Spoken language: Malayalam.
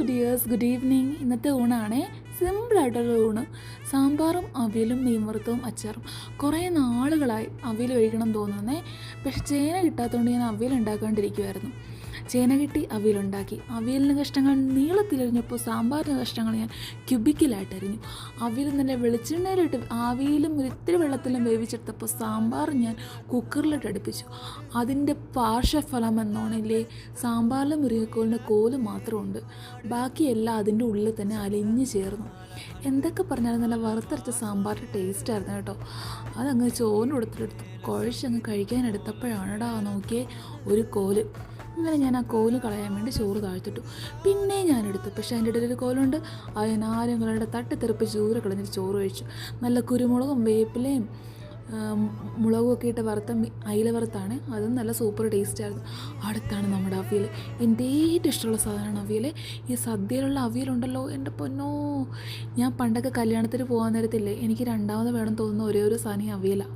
Dears, good evening. ഇന്നത്തെ ഊണാണേ, സിമ്പിളായിട്ടുള്ള ഊണ്. സാമ്പാറും അവിയലും മീൻ വറുത്തതും അച്ചാറും. കുറേ നാളുകളായി അവിയൽ കഴിക്കണം തോന്നുന്നേ, പക്ഷെ ചേന കിട്ടാത്തതുകൊണ്ട് ഞാൻ അവിയൽ ഉണ്ടാക്കാണ്ടിരിക്കുമായിരുന്നു. ചേന കിട്ടി, അവിയലുണ്ടാക്കി. അവിയലിന് കഷ്ണങ്ങൾ നീളത്തിലരിഞ്ഞപ്പോൾ സാമ്പാറിന് കഷ്ണങ്ങൾ ഞാൻ ക്യൂബിക്കലായിട്ട് അരിഞ്ഞു. അവിയൽ നല്ല വെളിച്ചെണ്ണയിലിട്ട് ആവിയിലും ഒരിത്തിരി വെള്ളത്തിലും വേവിച്ചെടുത്തപ്പോൾ സാമ്പാർ ഞാൻ കുക്കറിലിട്ട് അടുപ്പിച്ചു. അതിൻ്റെ പാർശ്വഫലം എന്നോണില്ലേ, സാമ്പാറിലെ മുരിങ്ങക്കോലിൻ്റെ കോല് മാത്രമുണ്ട്, ബാക്കിയെല്ലാം അതിൻ്റെ ഉള്ളിൽ തന്നെ അലിഞ്ഞു ചേർന്നു. എന്തൊക്കെ പറഞ്ഞാലും നല്ല വറുത്തരച്ച സാമ്പാറിൻ്റെ ടേസ്റ്റായിരുന്നു കേട്ടോ. അതങ്ങ് ചോറിന് കൊടുത്തിട്ടെടുത്ത് കുഴച്ചങ്ങ് കഴിക്കാനെടുത്തപ്പോഴാണടാ നോക്കിയേ ഒരു കോല്. അങ്ങനെ ഞാൻ ആ കോല് കളയാൻ വേണ്ടി ചോറ് താഴ്ത്തിട്ടു. പിന്നെ ഞാനെടുത്തു, പക്ഷേ അതിൻ്റെ ഇടയിൽ ഒരു കോലുണ്ട്. അത് ഞാൻ ആരും കളുടെ തട്ടി തെറിപ്പിച്ച് ചോറ് കളഞ്ഞിട്ട് ചോറ് കഴിച്ചു. നല്ല കുരുമുളകും വേപ്പിലയും മുളകും ഒക്കെ ഇട്ട് വറുത്ത അയില വറുത്താണ്. അതും നല്ല സൂപ്പർ ടേസ്റ്റായിരുന്നു. അടുത്താണ് നമ്മുടെ അവിയൽ. എൻ്റെ ഏറ്റവും ഇഷ്ടമുള്ള സാധനമാണ് അവിയൽ. ഈ സദ്യയിലുള്ള അവിയലുണ്ടല്ലോ, എൻ്റെ പൊന്നോ. ഞാൻ പണ്ടൊക്കെ കല്യാണത്തിന് പോകാൻ നേരത്തില്ലേ, എനിക്ക് രണ്ടാമത് വേണം തോന്നുന്ന ഒരേ ഒരു സാധനം അവിയലാണ്.